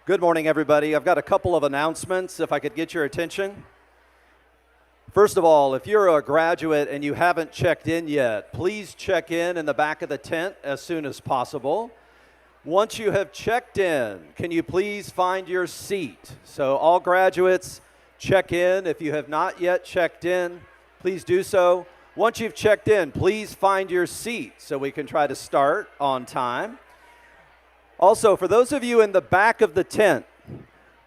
Good morning, everybody. I've got a couple of announcements, if I could get your attention. First of all, if you're a graduate and you haven't checked in yet, please check in the back of the tent as soon as possible. Once you have checked in, can you please find your seat? So all graduates, check in. If you have not yet checked in, please do so. Once you've checked in, please find your seat so we can try to start on time. Also, for those of you in the back of the tent,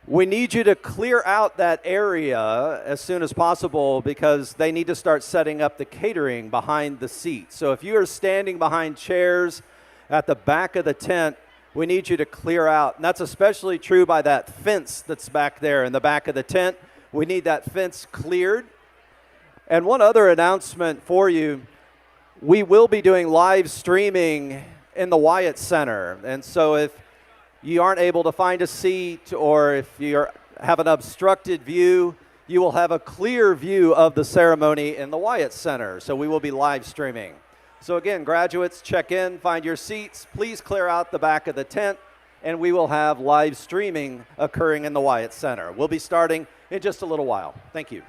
we need you to clear out that area as soon as possible because they need to start setting up the catering behind the seats. So if you are standing behind chairs at the back of the tent, we need you to clear out. And that's especially true by that fence that's back there in the back of the tent. We need that fence cleared. And one other announcement for you, we will be doing live streaming in the Wyatt Center. And so if you aren't able to find a seat or if you have an obstructed view, you will have a clear view of the ceremony in the Wyatt Center. So we will be live streaming. So again, graduates, check in, find your seats. Please clear out the back of the tent, and we will have live streaming occurring in the Wyatt Center. We'll be starting in just a little while. Thank you.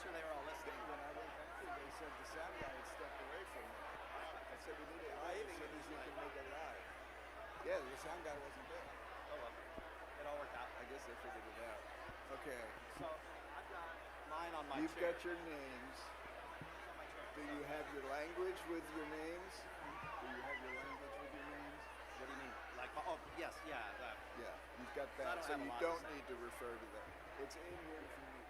Sure they were all listening. When I went back there, they said the sound guy had stepped away from me. I said we need it live as soon as you can make it live. Yeah, the sound guy wasn't there. Oh, well. It all worked out. I guess they figured it out. Okay. So I've got mine on my You've chair. got your names. Do you have your language with your names? Do you have your language with your names? What do you mean? Like, oh, yes, yeah. That. Yeah, you've got I that. don't So have a you lot to don't say. need to refer to that. It's in here for me.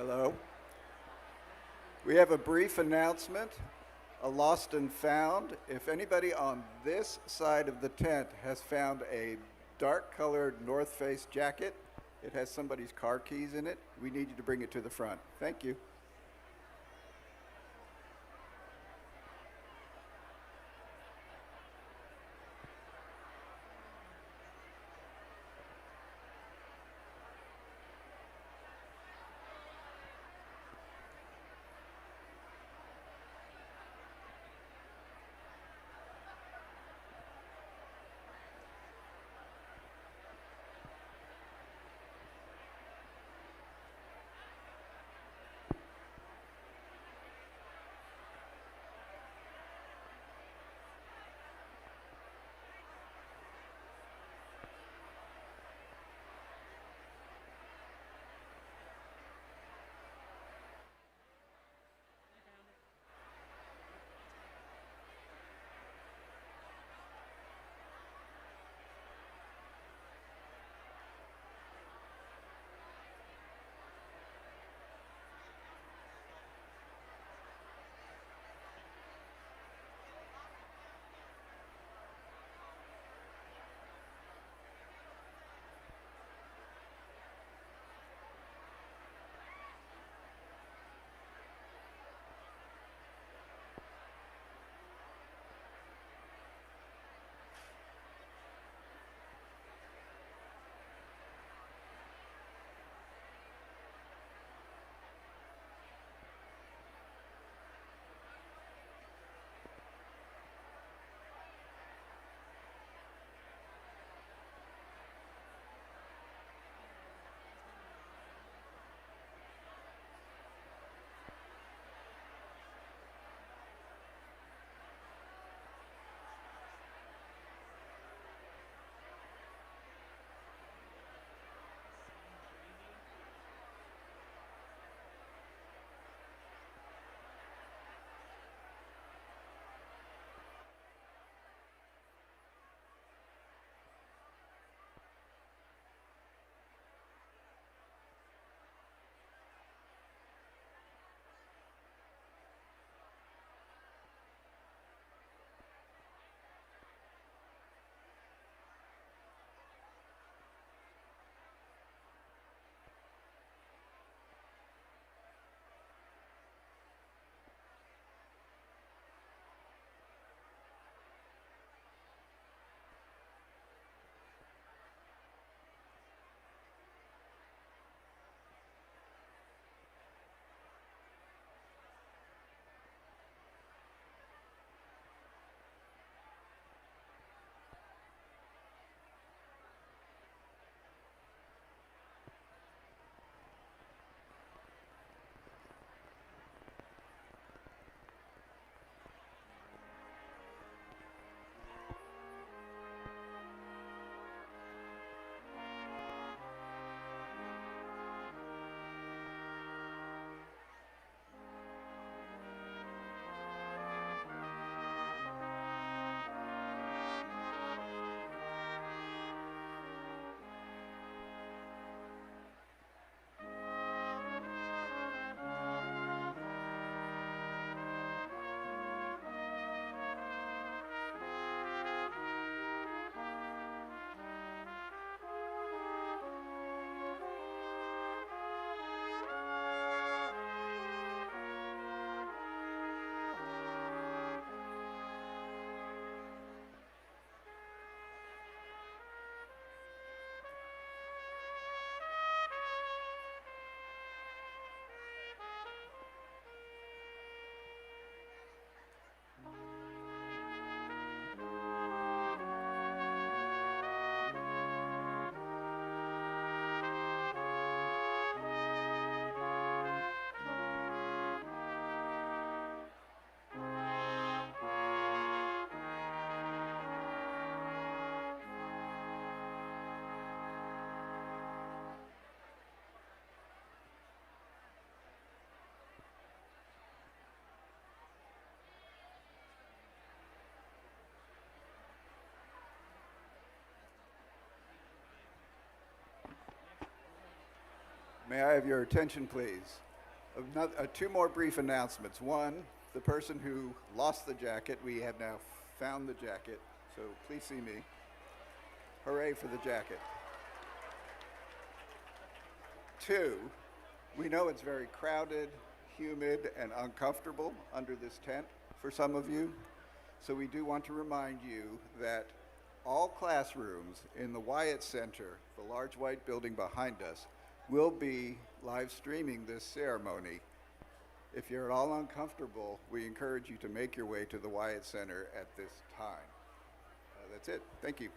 Hello. We have a brief announcement, a lost and found. If anybody on this side of the tent has found a dark colored North Face jacket, it has somebody's car keys in it, we need you to bring it to the front. Thank you. May I have your attention, please? Two more brief announcements. One, the person who lost the jacket, we have now found the jacket, so please see me. Hooray for the jacket. Two, we know it's very crowded, humid, and uncomfortable under this tent for some of you, so we do want to remind you that all classrooms in the Wyatt Center, the large white building behind us, will be live streaming this ceremony. If you're at all uncomfortable, we encourage you to make your way to the Wyatt Center at this time. That's it. Thank you.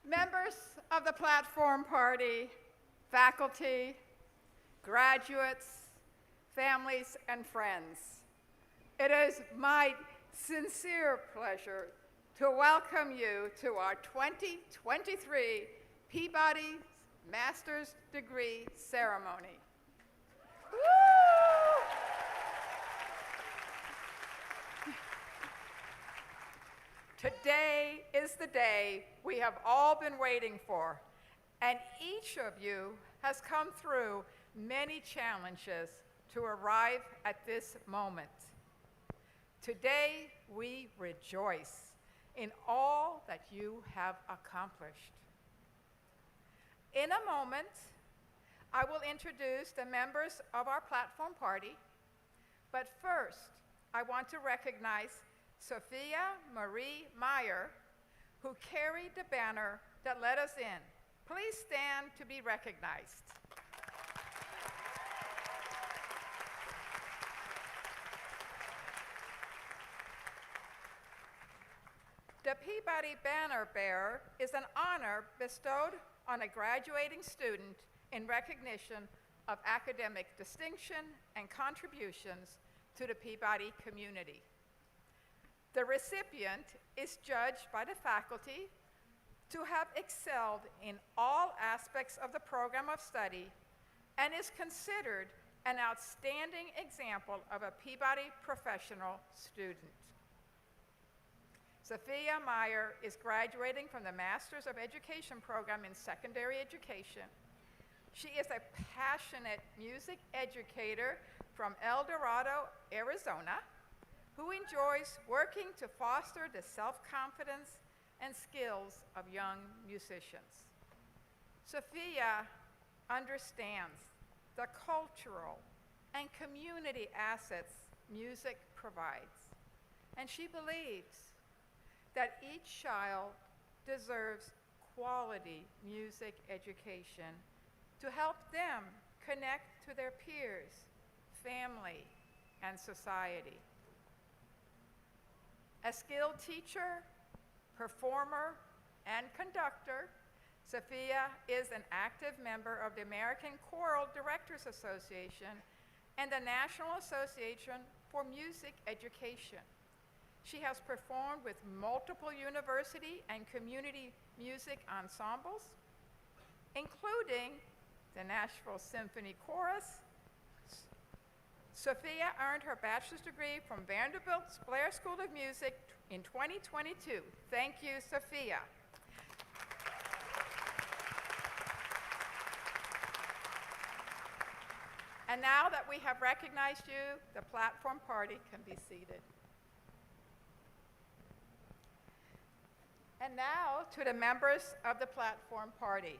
Members of the platform party, faculty, graduates, families, and friends, it is my sincere pleasure to welcome you to our 2023 Peabody Master's Degree Ceremony. Woo! Today is the day we have all been waiting for, and each of you has come through many challenges to arrive at this moment. Today, we rejoice in all that you have accomplished. In a moment, I will introduce the members of our platform party, but first, I want to recognize Sophia Marie Meyer, who carried the banner that let us in. Please stand to be recognized. The Peabody Banner Bearer is an honor bestowed on a graduating student in recognition of academic distinction and contributions to the Peabody community. The recipient is judged by the faculty to have excelled in all aspects of the program of study and is considered an outstanding example of a Peabody professional student. Sophia Meyer is graduating from the Master's of Education program in Secondary Education. She is a passionate music educator from El Dorado, Arizona, who enjoys working to foster the self-confidence and skills of young musicians. Sophia understands the cultural and community assets music provides, and she believes that each child deserves quality music education to help them connect to their peers, family, and society. A skilled teacher, performer, and conductor, Sophia is an active member of the American Choral Directors Association and the National Association for Music Education. She has performed with multiple university and community music ensembles, including the Nashville Symphony Chorus. Sophia earned her bachelor's degree from Vanderbilt's Blair School of Music in 2022. Thank you, Sophia. And now that we have recognized you, the platform party can be seated. And now to the members of the platform party.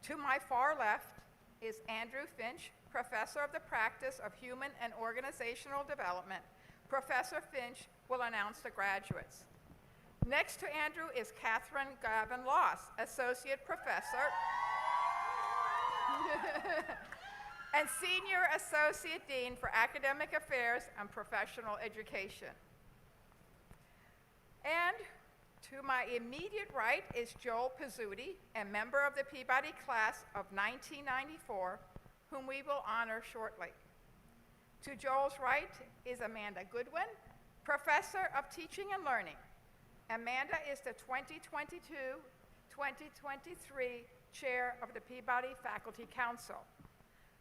To my far left is Andrew Finch, Professor of the Practice of Human and Organizational Development. Professor Finch will announce the graduates. Next to Andrew is Catherine Gavin Loss, Associate Professor and Senior Associate Dean for Academic Affairs and Professional Education. And to my immediate right is Joel Pizzuti, a member of the Peabody class of 1994, whom we will honor shortly. To Joel's right is Amanda Goodwin, Professor of Teaching and Learning. Amanda is the 2022-2023 Chair of the Peabody Faculty Council.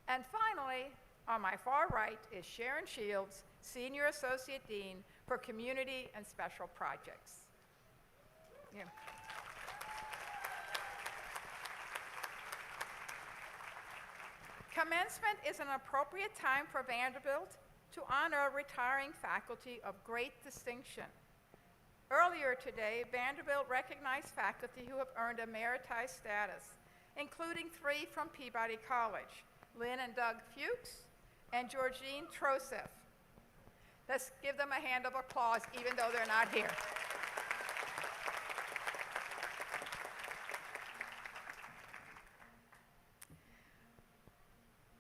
And finally, on my far right is Sharon Shields, Senior Associate Dean for Community and Special Projects. Yeah. Commencement is an appropriate time for Vanderbilt to honor retiring faculty of great distinction. Earlier today, Vanderbilt recognized faculty who have earned emeritized status, including 3 from Peabody College, Lynn and Doug Fuchs and Georgine Trosef. Let's give them a hand of applause, even though they're not here.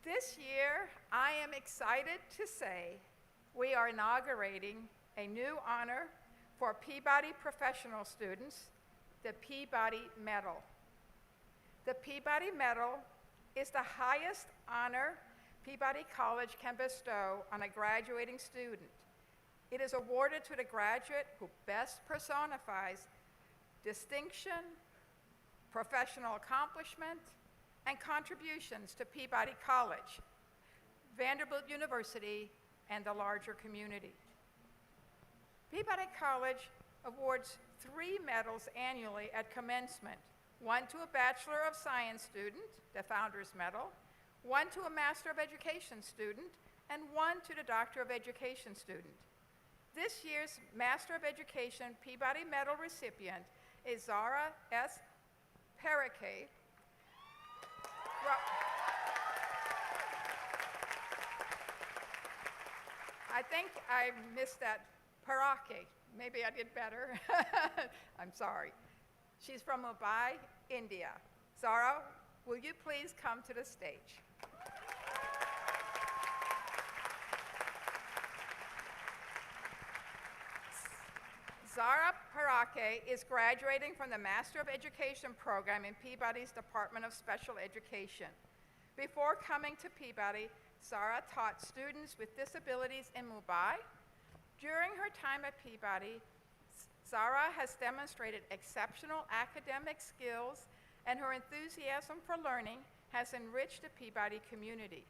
This year, I am excited to say we are inaugurating a new honor for Peabody professional students, the Peabody Medal. The Peabody Medal is the highest honor Peabody College can bestow on a graduating student. It is awarded to the graduate who best personifies distinction, professional accomplishment, and contributions to Peabody College, Vanderbilt University, and the larger community. Peabody College awards 3 medals annually at commencement, one to a Bachelor of Science student, the Founders Medal, one to a Master of Education student, and one to the Doctor of Education student. This year's Master of Education Peabody Medal recipient is Zara S. Perique. I think I missed that Parake. Maybe I did better. I'm sorry. She's from Mumbai, India. Zara, will you please come to the stage? Zara Parake is graduating from the Master of Education program in Peabody's Department of Special Education. Before coming to Peabody, Zara taught students with disabilities in Mumbai. During her time at Peabody, Zara has demonstrated exceptional academic skills, and her enthusiasm for learning has enriched the Peabody community.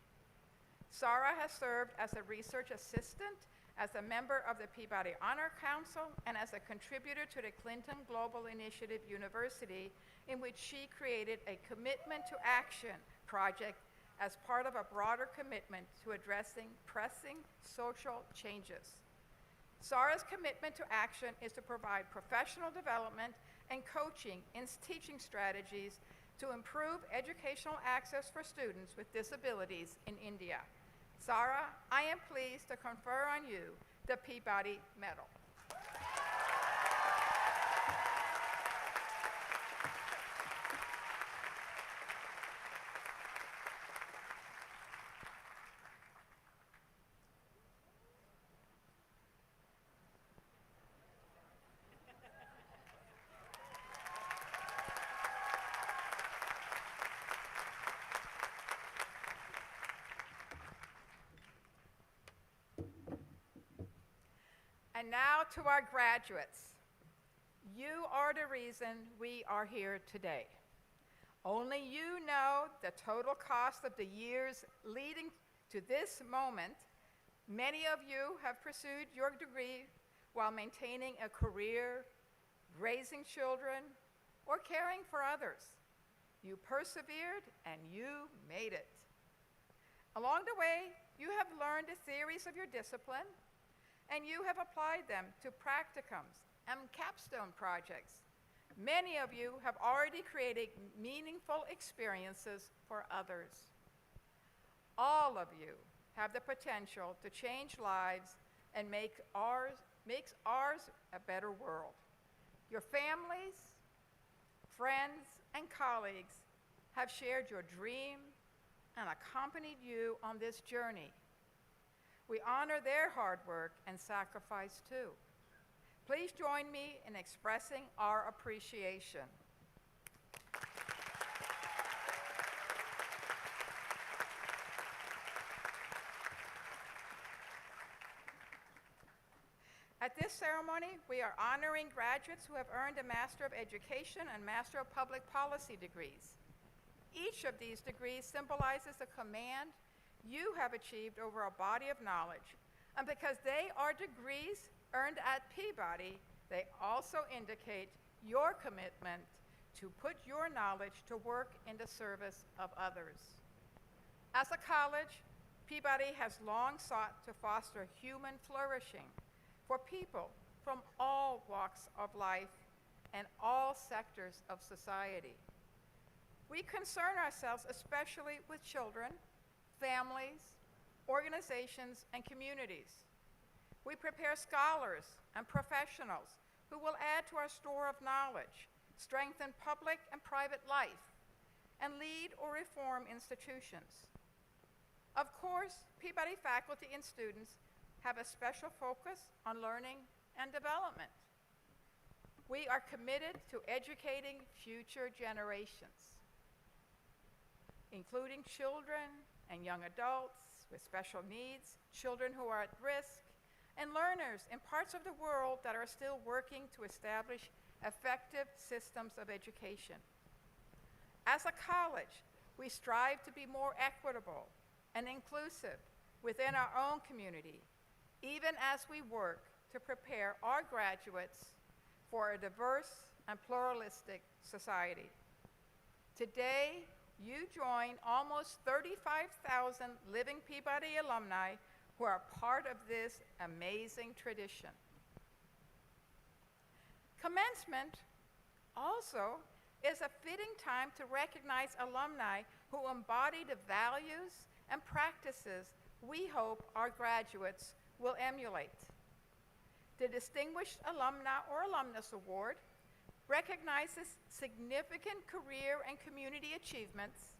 Zara has served as a research assistant, as a member of the Peabody Honor Council, and as a contributor to the Clinton Global Initiative University, in which she created a Commitment to Action project as part of a broader commitment to addressing pressing social changes. Zara's commitment to action is to provide professional development and coaching in teaching strategies to improve educational access for students with disabilities in India. Zara, I am pleased to confer on you the Peabody Medal. And now to our graduates. You are the reason we are here today. Only you know the total cost of the years leading to this moment. Many of you have pursued your degree while maintaining a career, raising children, or caring for others. You persevered and you made it. Along the way, you have learned the theories of your discipline, and you have applied them to practicums and capstone projects. Many of you have already created meaningful experiences for others. All of you have the potential to change lives and makes ours a better world. Your families, friends, and colleagues have shared your dream and accompanied you on this journey. We honor their hard work and sacrifice too. Please join me in expressing our appreciation. At this ceremony, we are honoring graduates who have earned a Master of Education and Master of Public Policy degrees. Each of these degrees symbolizes the command you have achieved over a body of knowledge. And because they are degrees earned at Peabody, they also indicate your commitment to put your knowledge to work in the service of others. As a college, Peabody has long sought to foster human flourishing for people from all walks of life and all sectors of society. We concern ourselves especially with children, families, organizations, and communities. We prepare scholars and professionals who will add to our store of knowledge, strengthen public and private life, and lead or reform institutions. Of course, Peabody faculty and students have a special focus on learning and development. We are committed to educating future generations, including children and young adults with special needs, children who are at risk, and learners in parts of the world that are still working to establish effective systems of education. As a college, we strive to be more equitable and inclusive within our own community, even as we work to prepare our graduates for a diverse and pluralistic society. Today, you join almost 35,000 living Peabody alumni who are part of this amazing tradition. Commencement also is a fitting time to recognize alumni who embody the values and practices we hope our graduates will emulate. The Distinguished Alumna or Alumnus Award recognizes significant career and community achievements,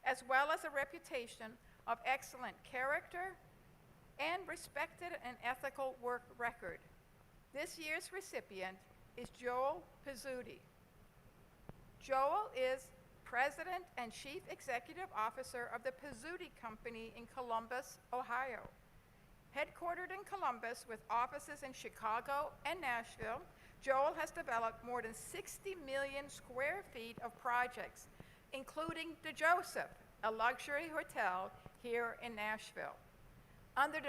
as well as a reputation of excellent character and respected and ethical work record. This year's recipient is Joel Pizzuti. Joel is President and Chief Executive Officer of the Pizzuti Company in Columbus, Ohio. Headquartered in Columbus with offices in Chicago and Nashville, Joel has developed more than 60 million square feet of projects, including the Joseph, a luxury hotel here in Nashville. Under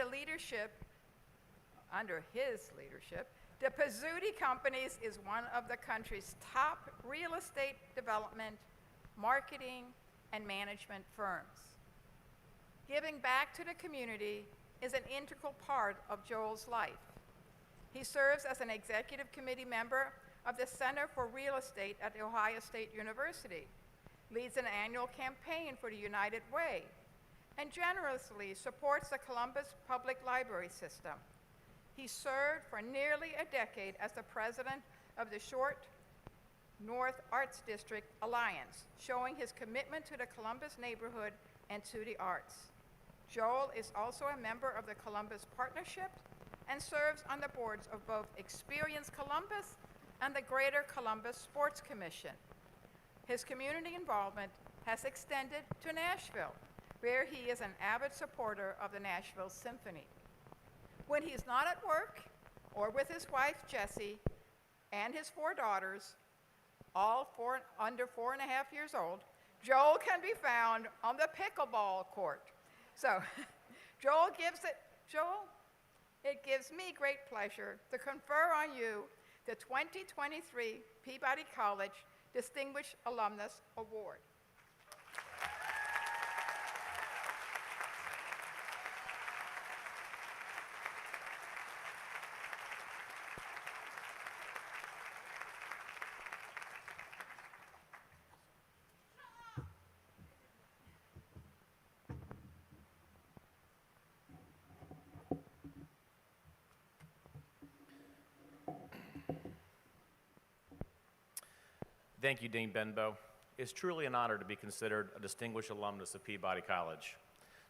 his leadership, the Pizzuti Companies is one of the country's top real estate development, marketing, and management firms. Giving back to the community is an integral part of Joel's life. He serves as an executive committee member of the Center for Real Estate at The Ohio State University, leads an annual campaign for the United Way, and generously supports the Columbus Public Library System. He served for nearly a decade as the president of the Short North Arts District Alliance, showing his commitment to the Columbus neighborhood and to the arts. Joel is also a member of the Columbus Partnership and serves on the boards of both Experience Columbus and the Greater Columbus Sports Commission. His community involvement has extended to Nashville, where he is an avid supporter of the Nashville Symphony. When he's not at work or with his wife, Jessie, and his 4 daughters, all under 4.5 years old, Joel can be found on the pickleball court. So, it gives me great pleasure to confer on you the 2023 Peabody College Distinguished Alumnus Award. Thank you, Dean Benbow. It's truly an honor to be considered a distinguished alumnus of Peabody College.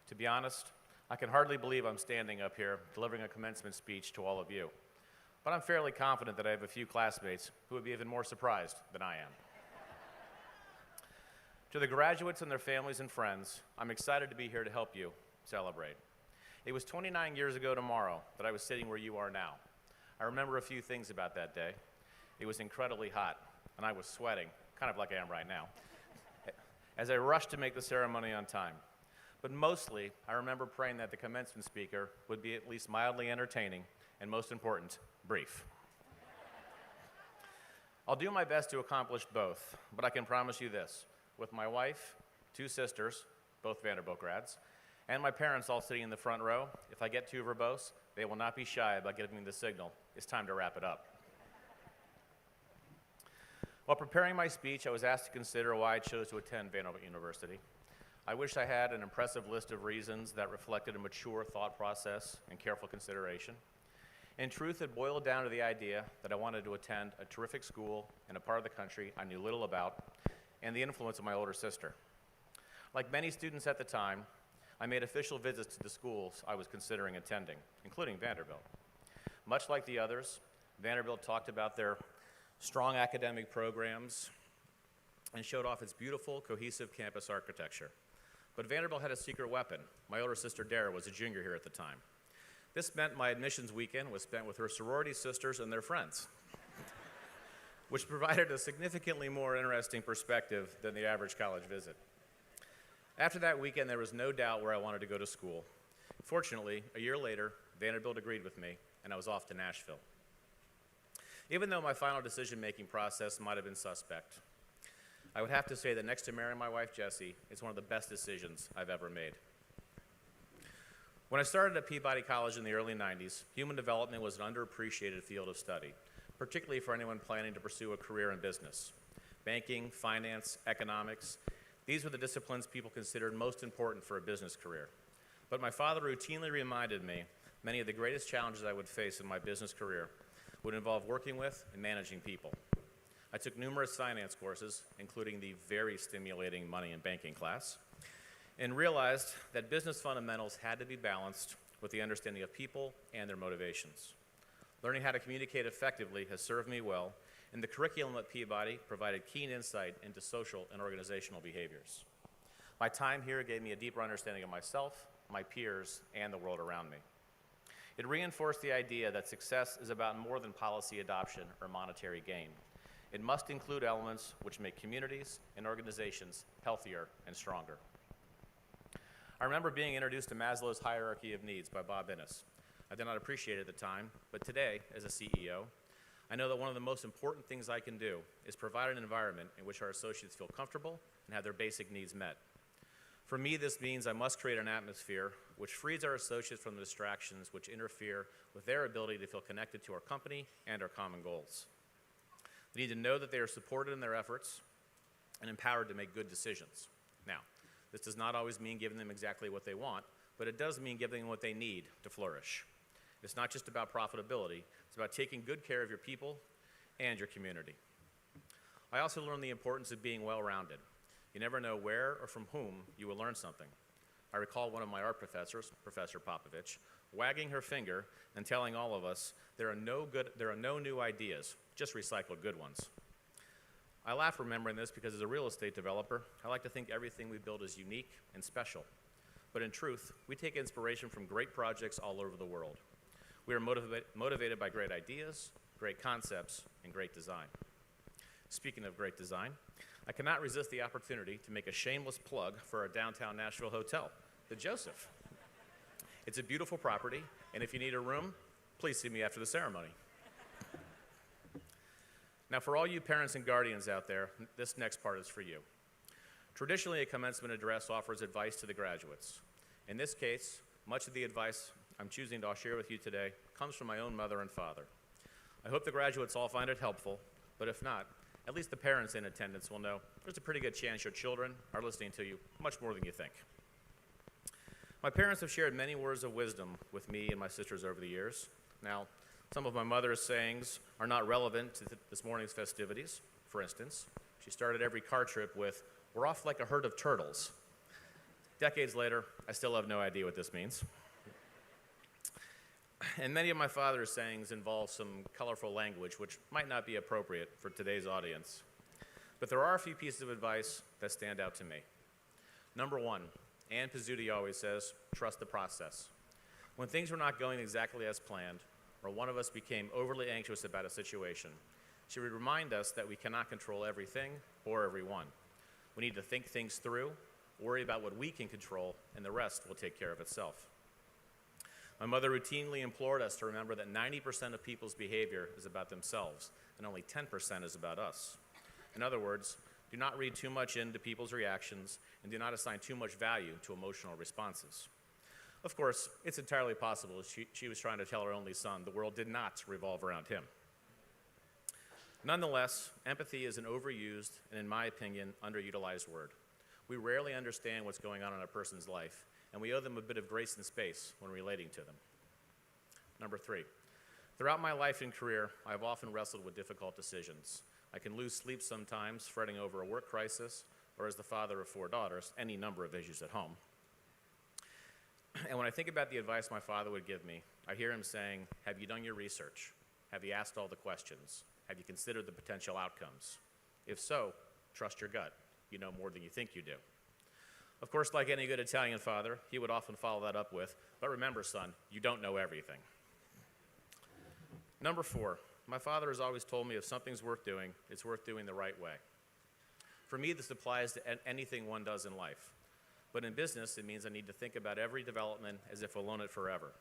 To be honest, I can hardly believe I'm standing up here delivering a commencement speech to all of you. But I'm fairly confident that I have a few classmates who would be even more surprised than I am. To the graduates and their families and friends, I'm excited to be here to help you celebrate. It was 29 years ago tomorrow that I was sitting where you are now. I remember a few things about that day. It was incredibly hot, and I was sweating, kind of like I am right now, as I rushed to make the ceremony on time. But mostly, I remember praying that the commencement speaker would be at least mildly entertaining, and most important, brief. I'll do my best to accomplish both, but I can promise you this. With my wife, 2 sisters, both Vanderbilt grads, and my parents all sitting in the front row, if I get too verbose, they will not be shy about giving me the signal. It's time to wrap it up. While preparing my speech, I was asked to consider why I chose to attend Vanderbilt University. I wish I had an impressive list of reasons that reflected a mature thought process and careful consideration. In truth, it boiled down to the idea that I wanted to attend a terrific school in a part of the country I knew little about, and the influence of my older sister. Like many students at the time, I made official visits to the schools I was considering attending, including Vanderbilt. Much like the others, Vanderbilt talked about their strong academic programs and showed off its beautiful, cohesive campus architecture. But Vanderbilt had a secret weapon. My older sister, Dara, was a junior here at the time. This meant my admissions weekend was spent with her sorority sisters and their friends, which provided a significantly more interesting perspective than the average college visit. After that weekend, there was no doubt where I wanted to go to school. Fortunately, a year later, Vanderbilt agreed with me, and I was off to Nashville. Even though my final decision-making process might have been suspect, I would have to say that next to marrying my wife, Jessie, it's one of the best decisions I've ever made. When I started at Peabody College in the early 90s, human development was an underappreciated field of study, particularly for anyone planning to pursue a career in business. Banking, finance, economics, these were the disciplines people considered most important for a business career. But my father routinely reminded me many of the greatest challenges I would face in my business career would involve working with and managing people. I took numerous finance courses, including the very stimulating money and banking class, and realized that business fundamentals had to be balanced with the understanding of people and their motivations. Learning how to communicate effectively has served me well, and the curriculum at Peabody provided keen insight into social and organizational behaviors. My time here gave me a deeper understanding of myself, my peers, and the world around me. It reinforced the idea that success is about more than policy adoption or monetary gain. It must include elements which make communities and organizations healthier and stronger. I remember being introduced to Maslow's hierarchy of needs by Bob Innes. I did not appreciate it at the time, but today, as a CEO, I know that one of the most important things I can do is provide an environment in which our associates feel comfortable and have their basic needs met. For me, this means I must create an atmosphere which frees our associates from the distractions which interfere with their ability to feel connected to our company and our common goals. They need to know that they are supported in their efforts and empowered to make good decisions. Now, this does not always mean giving them exactly what they want, but it does mean giving them what they need to flourish. It's not just about profitability, it's about taking good care of your people and your community. I also learned the importance of being well-rounded. You never know where or from whom you will learn something. I recall one of my art professors, Professor Popovich, wagging her finger and telling all of us, there are no new ideas, just recycle good ones. I laugh remembering this because as a real estate developer, I like to think everything we build is unique and special. But in truth, we take inspiration from great projects all over the world. We are motivated by great ideas, great concepts, and great design. Speaking of great design, I cannot resist the opportunity to make a shameless plug for our downtown Nashville hotel, the Joseph. It's a beautiful property, and if you need a room, please see me after the ceremony. Now, for all you parents and guardians out there, this next part is for you. Traditionally, a commencement address offers advice to the graduates. In this case, much of the advice I'm choosing to share with you today comes from my own mother and father. I hope the graduates all find it helpful, but if not, at least the parents in attendance will know there's a pretty good chance your children are listening to you much more than you think. My parents have shared many words of wisdom with me and my sisters over the years. Now, some of my mother's sayings are not relevant to this morning's festivities. For instance, she started every car trip with, "We're off like a herd of turtles." Decades later, I still have no idea what this means. And many of my father's sayings involve some colorful language which might not be appropriate for today's audience. But there are a few pieces of advice that stand out to me. Number one, Ann Pizzuti always says, trust the process. When things were not going exactly as planned, or one of us became overly anxious about a situation, she would remind us that we cannot control everything or everyone. We need to think things through, worry about what we can control, and the rest will take care of itself. My mother routinely implored us to remember that 90% of people's behavior is about themselves, and only 10% is about us. In other words, do not read too much into people's reactions, and do not assign too much value to emotional responses. Of course, it's entirely possible she was trying to tell her only son the world did not revolve around him. Nonetheless, empathy is an overused and, in my opinion, underutilized word. We rarely understand what's going on in a person's life, and we owe them a bit of grace and space when relating to them. Number 3, throughout my life and career, I have often wrestled with difficult decisions. I can lose sleep sometimes, fretting over a work crisis, or as the father of 4 daughters, any number of issues at home. And when I think about the advice my father would give me, I hear him saying, have you done your research? Have you asked all the questions? Have you considered the potential outcomes? If so, trust your gut. You know more than you think you do. Of course, like any good Italian father, he would often follow that up with, but remember, son, you don't know everything. Number 4, my father has always told me if something's worth doing, it's worth doing the right way. For me, this applies to anything one does in life. But in business, it means I need to think about every development as if we'll own it forever.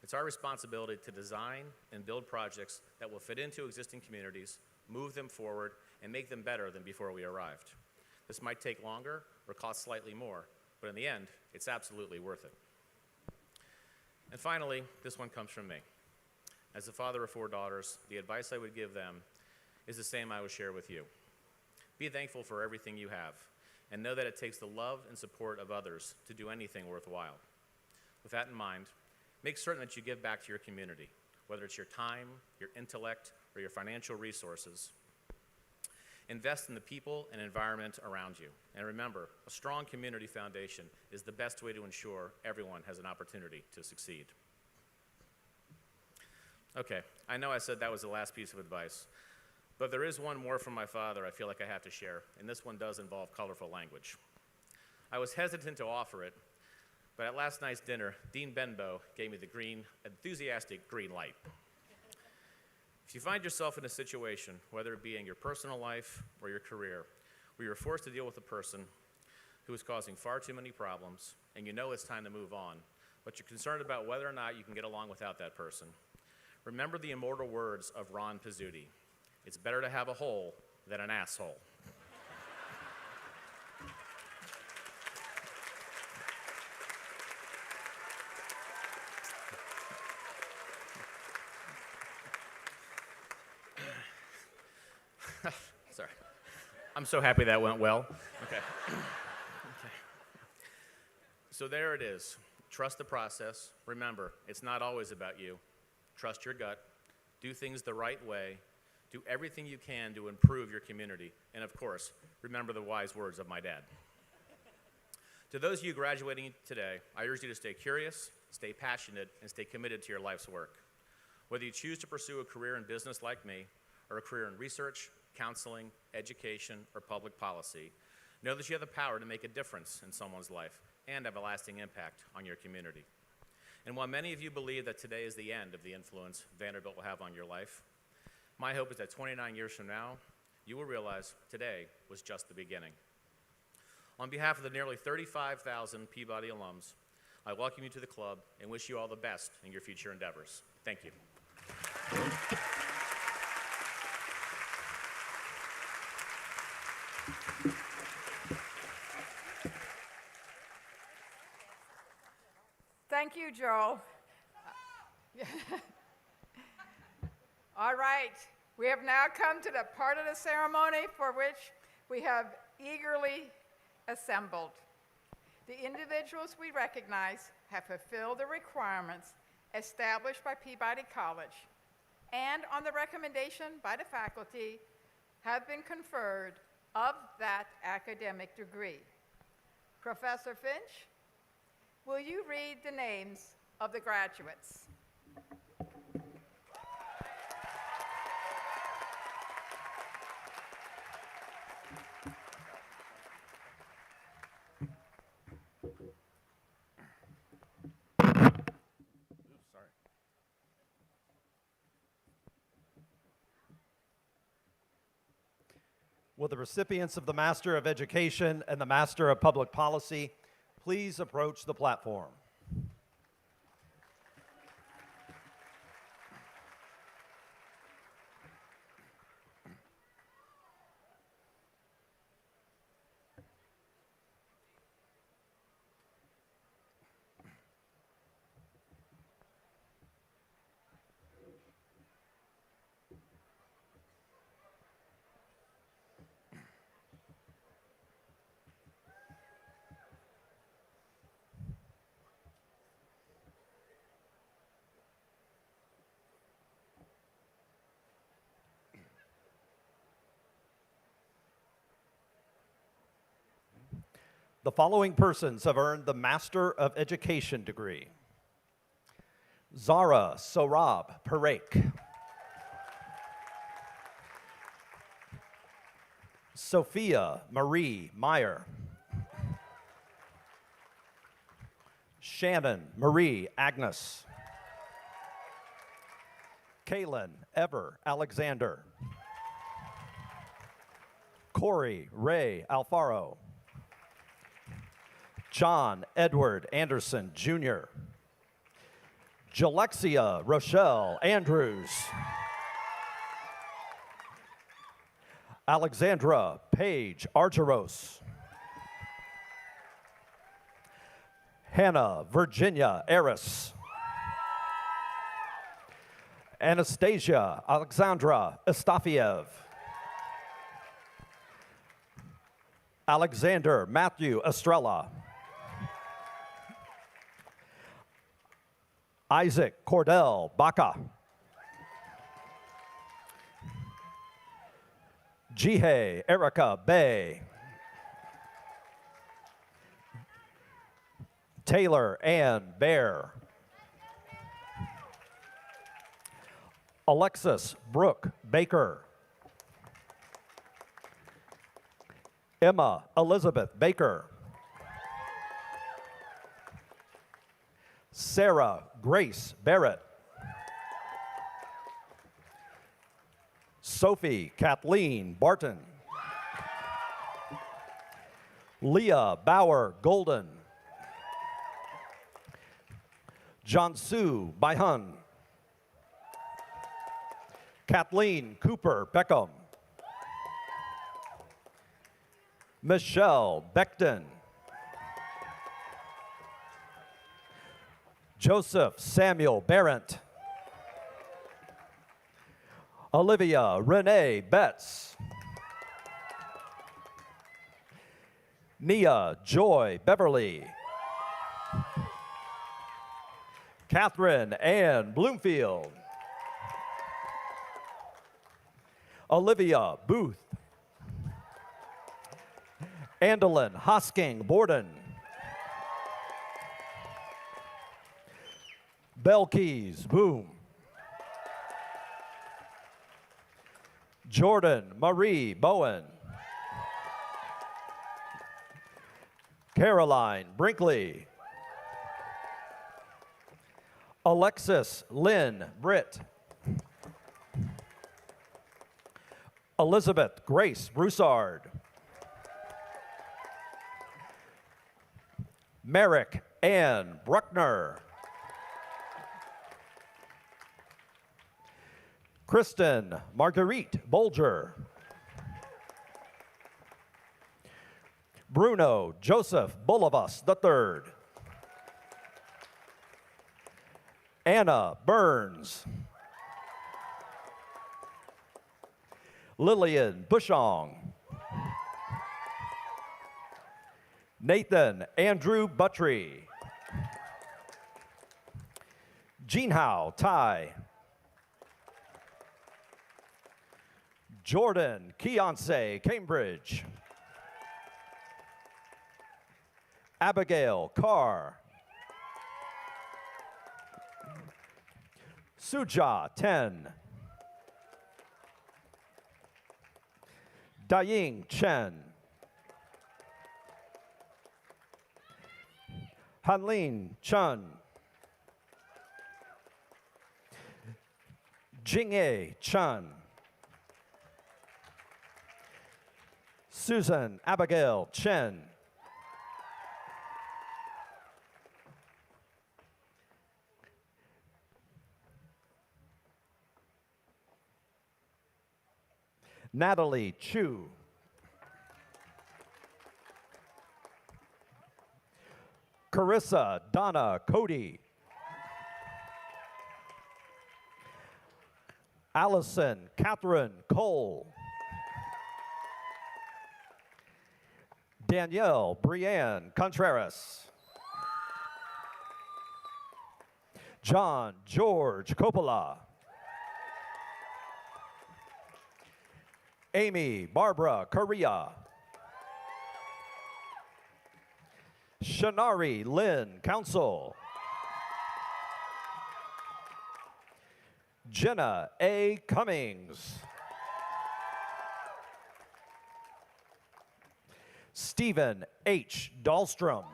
It's our responsibility to design and build projects that will fit into existing communities, move them forward, and make them better than before we arrived. This might take longer or cost slightly more, but in the end, it's absolutely worth it. And finally, this one comes from me. As the father of 4 daughters, the advice I would give them is the same I would share with you. Be thankful for everything you have, and know that it takes the love and support of others to do anything worthwhile. With that in mind, make certain that you give back to your community, whether it's your time, your intellect, or your financial resources. Invest in the people and environment around you. And remember, a strong community foundation is the best way to ensure everyone has an opportunity to succeed. Okay, I know I said that was the last piece of advice, but there is one more from my father I feel like I have to share, and this one does involve colorful language. I was hesitant to offer it, but at last night's dinner, Dean Benbow gave me the enthusiastic green light. If you find yourself in a situation, whether it be in your personal life or your career, where you're forced to deal with a person who is causing far too many problems, and you know it's time to move on, but you're concerned about whether or not you can get along without that person, remember the immortal words of Ron Pizzuti. It's better to have a hole than an asshole. Sorry. I'm so happy that went well. Okay. So there it is. Trust the process. Remember, it's not always about you. Trust your gut. Do things the right way. Do everything you can to improve your community. And of course, remember the wise words of my dad. To those of you graduating today, I urge you to stay curious, stay passionate, and stay committed to your life's work. Whether you choose to pursue a career in business like me, or a career in research, counseling, education, or public policy, know that you have the power to make a difference in someone's life and have a lasting impact on your community. And while many of you believe that today is the end of the influence Vanderbilt will have on your life, my hope is that 29 years from now, you will realize today was just the beginning. On behalf of the nearly 35,000 Peabody alums, I welcome you to the club and wish you all the best in your future endeavors. Thank you. Thank you, Joel. All right, we have now come to the part of the ceremony for which we have eagerly assembled. The individuals we recognize have fulfilled the requirements established by Peabody College and, on the recommendation by the faculty, have been conferred of that academic degree. Professor Finch, will you read the names of the graduates? Will the recipients of the Master of Education and the Master of Public Policy please approach the platform? The following persons have earned the Master of Education degree: Zara Sorab Parekh, Sophia Marie Meyer, Shannon Marie Agnes, Kaylin Ever Alexander, Corey Ray Alfaro, John Edward Anderson, Jr., Jalexia Rochelle Andrews, Alexandra Paige Argeros, Hannah Virginia Eris, Anastasia Alexandra Estafiev, Alexander Matthew Estrella, Isaac Cordell Baca, Jihei Erica Bay, Taylor Ann Bear, Alexis Brooke Baker, Emma Elizabeth Baker, Sarah Grace Barrett, Sophie Kathleen Barton, Leah Bauer Golden, Jansu Baihan, Kathleen Cooper Beckham, Michelle Beckton, Joseph Samuel Barrett, Olivia Renee Betts, Nia Joy Beverly, Catherine Ann Bloomfield, Olivia Booth, Andalyn Hosking Borden, Belkis Boom, Jordan Marie Bowen, Caroline Brinkley, Alexis Lynn Britt, Elizabeth Grace Broussard, Merrick Ann Bruckner, Kristen Marguerite Bolger, Bruno Joseph Bulavas III, Anna Burns, Lillian Bushong, Nathan Andrew Buttry, Jinhao Tai, Jordan Keonce Cambridge, Abigail Carr, Suja Ten, Daying Chen, Hanlin Chun, Jingye Chun, Susan Abigail Chen, Natalie Chu, Carissa Donna Cody, Allison Catherine Cole, Danielle Brianne Contreras, John George Coppola, Amy Barbara Correa, Shanari Lynn Council. Jenna A. Cummings. Stephen H. Dahlstrom.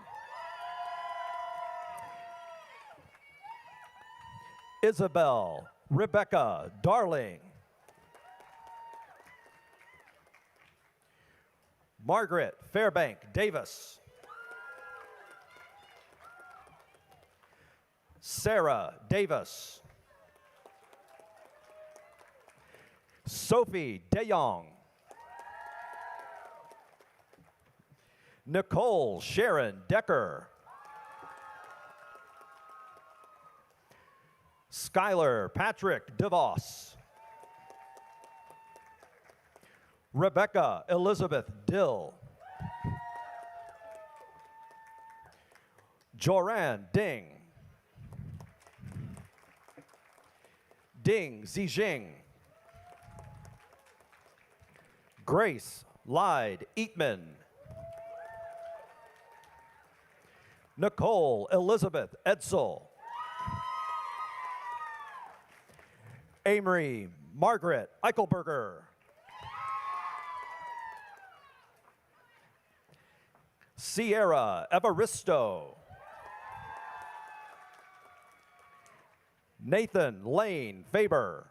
Isabel Rebecca Darling. Margaret Fairbank Davis. Sarah Davis. Sophie DeYoung. Nicole Sharon Decker. Skylar Patrick DeVos. Rebecca Elizabeth Dill. Joran Ding. Ding Zijing. Grace Lyde Eatman. Nicole Elizabeth Edsel. Amory Margaret Eichelberger. Sierra Evaristo. Nathan Lane Faber.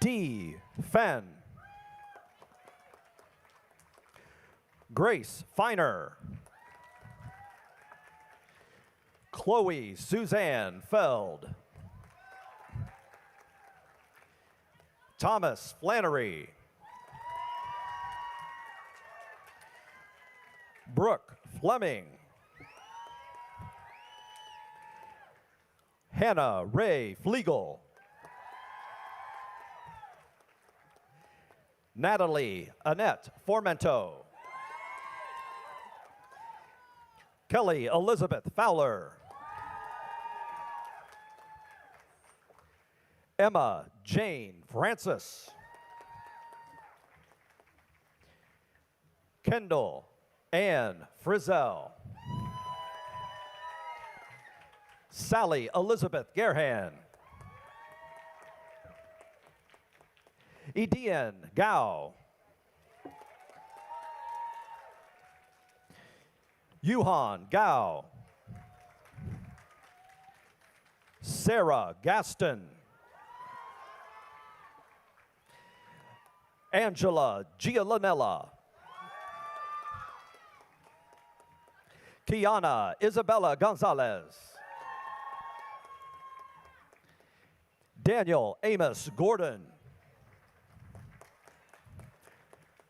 D. Fenn. Grace Feiner. Chloe Suzanne Feld. Thomas Flannery. Brooke Fleming. Hannah Ray Flegel. Natalie Annette Formento. Kelly Elizabeth Fowler. Emma Jane Francis. Kendall Ann Frizzell. Sally Elizabeth Gerhan. Edian Gao. Yuhan Gao. Sarah Gaston. Angela Gialanella. Kiana Isabella Gonzalez. Daniel Amos Gordon.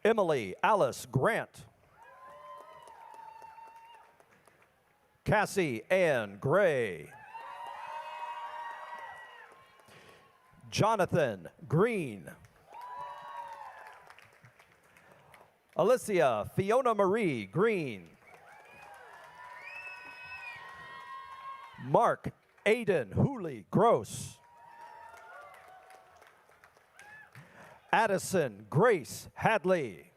Emily Alice Grant. Cassie Ann Gray. Jonathan Green. Alicia Fiona Marie Green. Mark Aiden Hooley Gross. Addison Grace Hadley.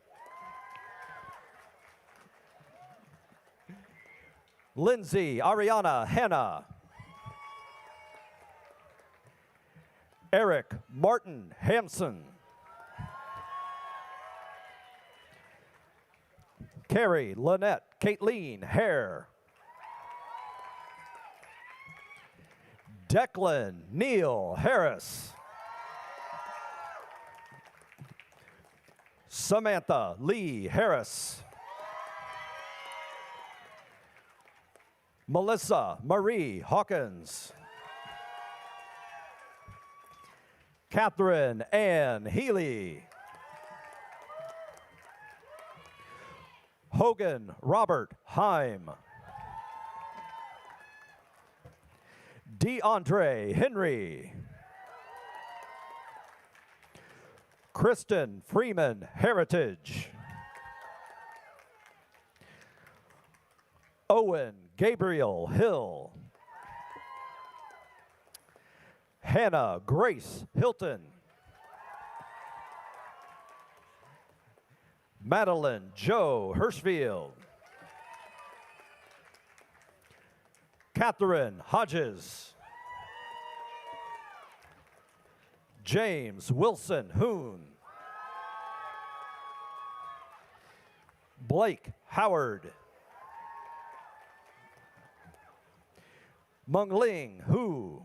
Lindsay Ariana Hanna. Eric Martin Hansen. Carrie Lynette Caitlin Hare. Declan Neil Harris. Samantha Lee Harris. Melissa Marie Hawkins. Catherine Ann Healy. Hogan Robert Heim. DeAndre Henry. Kristen Freeman Heritage. Owen Gabriel Hill. Hannah Grace Hilton. Madeline Joe Hirschfield. Catherine Hodges. James Wilson Hoon. Blake Howard. Mengling Hu.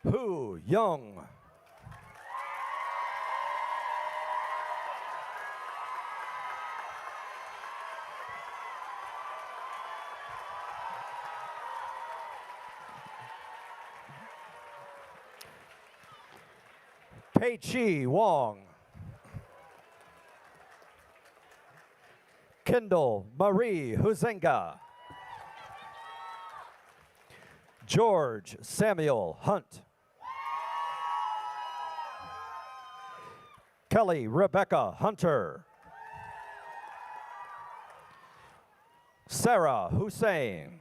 Hu Young. Pei Chi Wong. Kendall Marie Huzenga. George Samuel Hunt. Kelly Rebecca Hunter. Sarah Hussein.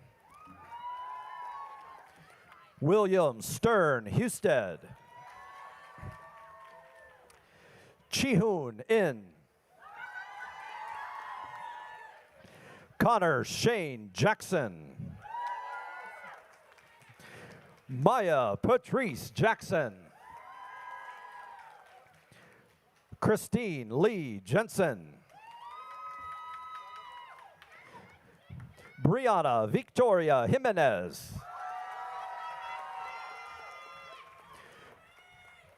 William Stern Husted. Chihoon In. Connor Shane Jackson. Maya Patrice Jackson. Christine Lee Jensen. Brianna Victoria Jimenez.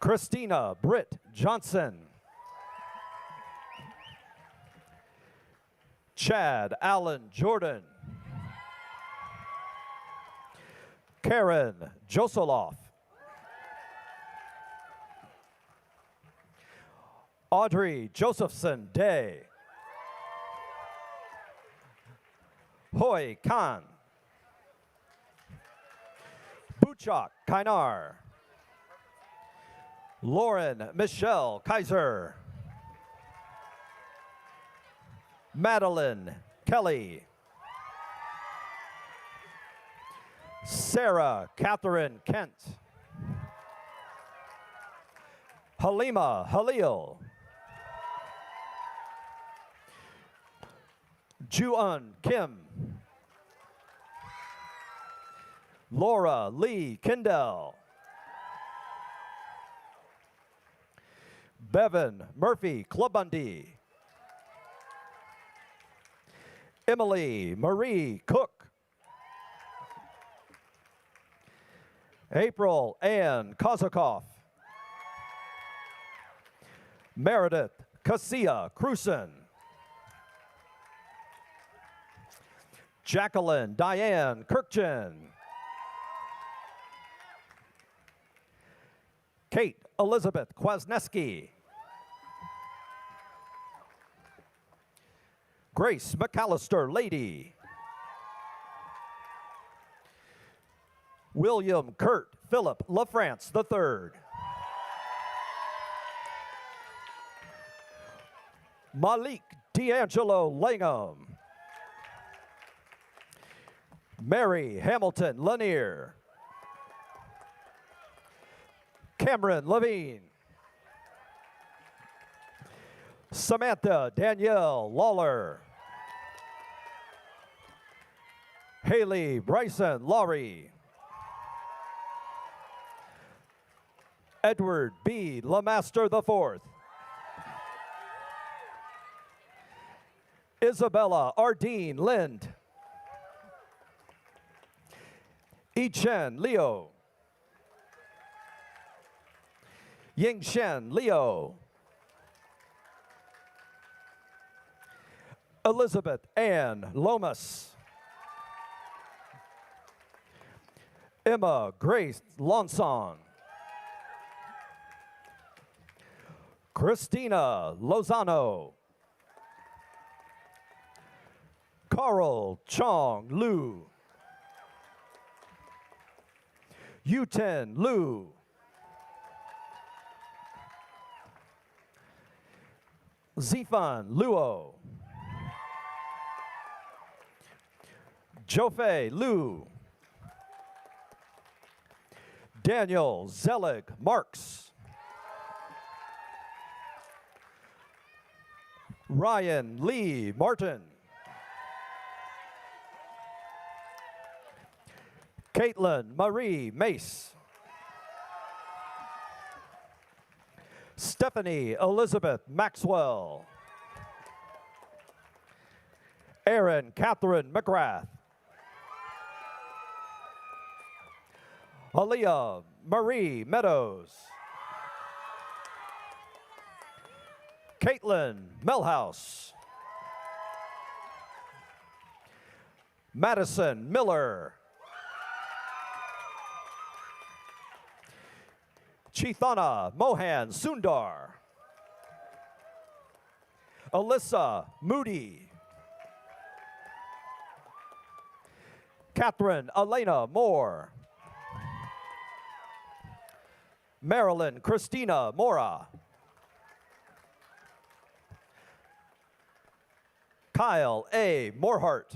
Christina Britt Johnson. Chad Allen Jordan. Karen Josoloff. Audrey Josephson Day. Hoi Khan. Buchak Kainar. Lauren Michelle Kaiser. Madeline Kelly. Sarah Catherine Kent. Halima Halil. Juan Kim. Laura Lee Kindell. Bevan Murphy Clubundy. Emily Marie Cook. April Ann Kozakoff. Meredith Cassia Cruson. Jacqueline Diane Kirkchen. Kate Elizabeth Kwasneski. Grace McAllister Lady. William Kurt Philip LaFrance III. Malik D'Angelo Langham. Mary Hamilton Lanier. Cameron Levine. Samantha Danielle Lawler. Haley Bryson Laurie. Edward B. Lamaster IV. Isabella Ardeen Lind. Yichen Leo. Yingshen Leo. Elizabeth Ann Lomas. Emma Grace Lonsong. Christina Lozano. Carl Chong Lu. Yuten Lu. Zifan Luo. Jofei Lu. Daniel Zelig Marks. Ryan Lee Martin. Caitlin Marie Mace. Stephanie Elizabeth Maxwell. Erin Catherine McGrath. Aaliyah Marie Meadows. Caitlin Melhouse. Madison Miller. Chithana Mohan Sundar. Alyssa Moody. Catherine Elena Moore. Marilyn Christina Mora. Kyle A. Morhart.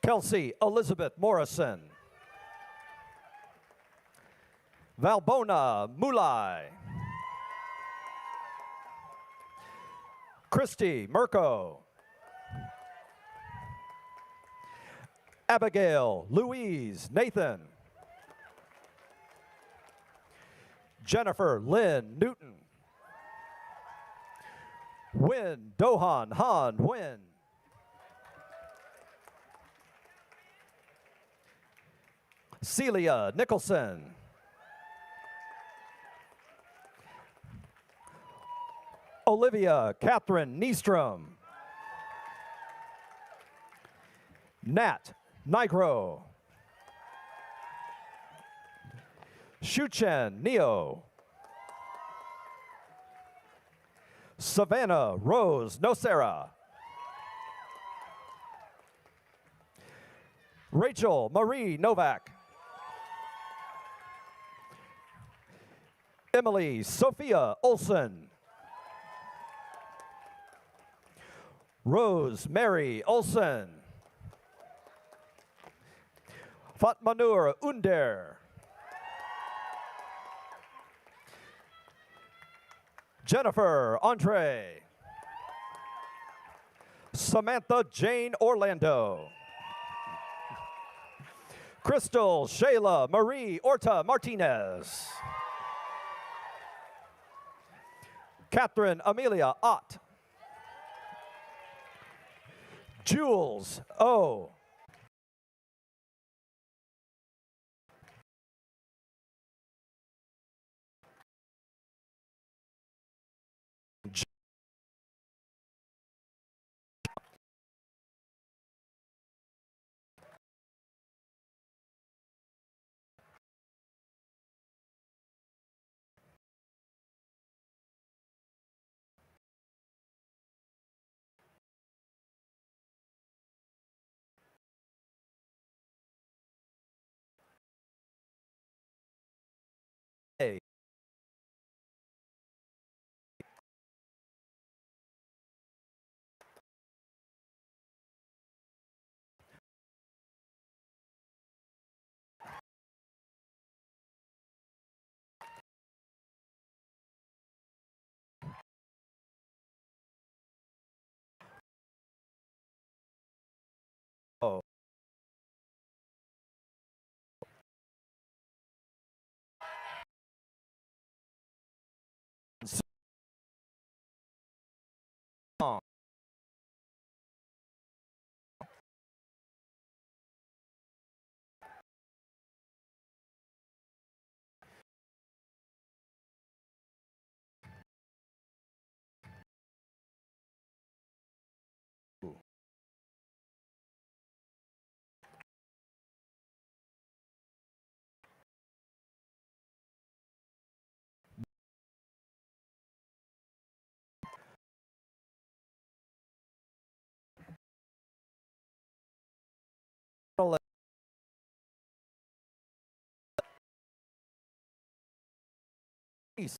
Kelsey Elizabeth Morrison. Valbona Mulai. Christy Mirko. Abigail Louise Nathan. Jennifer Lynn Newton. Win Dohan Han Win. Celia Nicholson. Olivia Catherine Niestrom. Nat Nigro. Shuchen Neo. Savannah Rose Nocera. Rachel Marie Novak. Emily Sophia Olson. Rose Mary Olson. Fatmanur Under. Jennifer Andre. Samantha Jane Orlando. Crystal Shayla Marie Orta Martinez. Catherine Amelia Ott. Jules O. A. O. Song. East.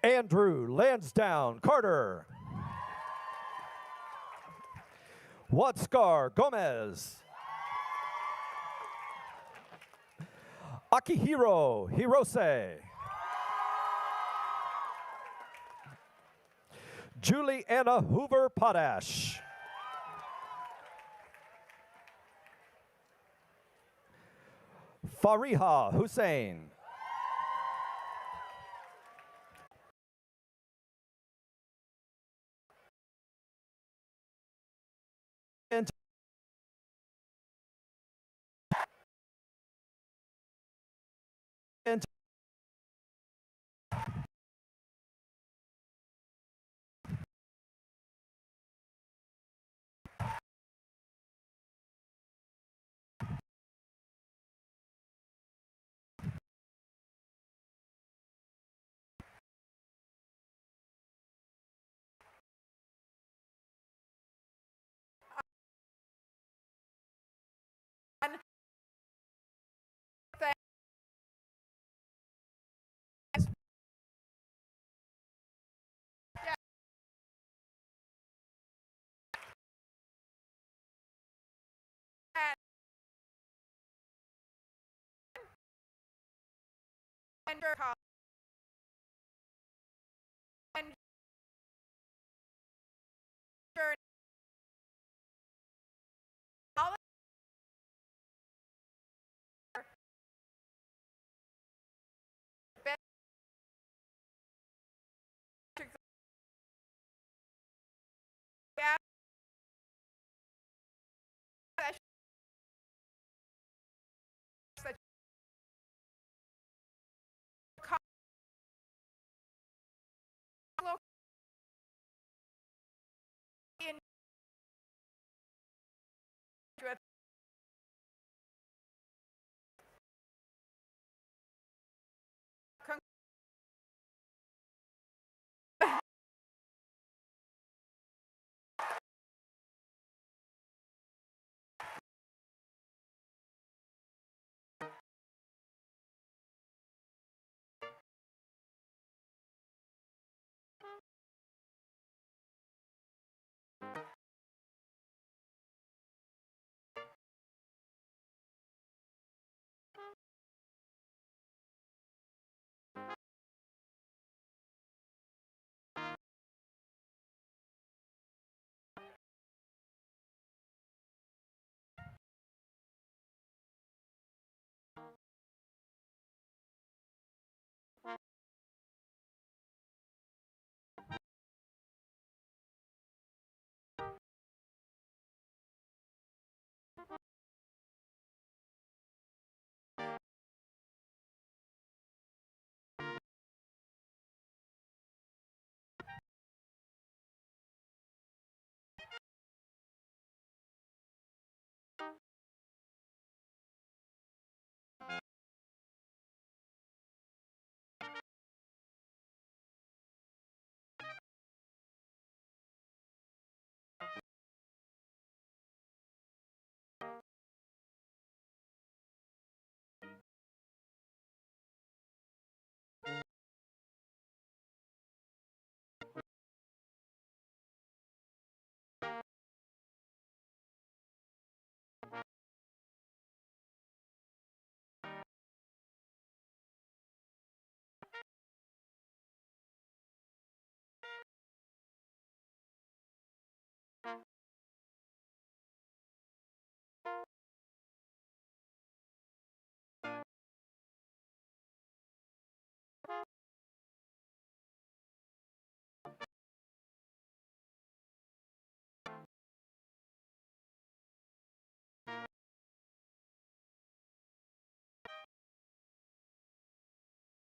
Andrew Lansdowne Carter. Watskar Gomez. Akihiro Hirose. Juliana Hoover Potash. Fariha Hussein. And